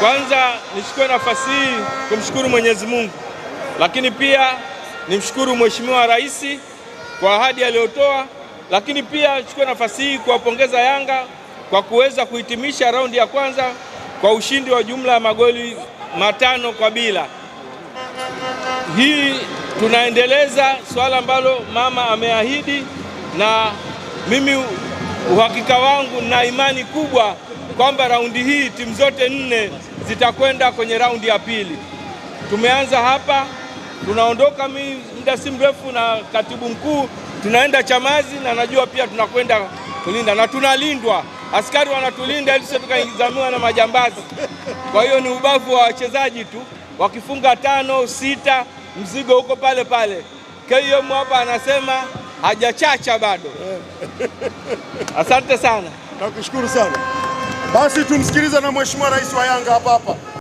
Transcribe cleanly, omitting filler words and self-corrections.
Kwanza nichukue nafasi hii kumshukuru Mwenyezi Mungu, lakini pia nimshukuru Mheshimiwa Rais kwa ahadi aliyotoa, lakini pia nichukue nafasi hii kuwapongeza Yanga kwa kuweza kuhitimisha raundi ya kwanza kwa ushindi wa jumla ya magoli 5-0. Hii tunaendeleza swala ambalo mama ameahidi, na mimi uhakika wangu na imani kubwa kwamba raundi hii timu zote 4 zitakwenda kwenye raundi ya pili. Tumeanza hapa, tunaondoka muda si mrefu na katibu mkuu, tunaenda Chamazi, na najua pia tunakwenda kulinda na tunalindwa, askari wanatulinda ili tukaingizamiwa na majambazi. Kwa hiyo ni ubavu wa wachezaji tu, wakifunga 5, 6 mzigo huko pale pale. KM hapa anasema hajachacha bado. Asante sana. Nakushukuru sana. Basi tumsikilize na Mheshimiwa Rais wa Yanga hapa.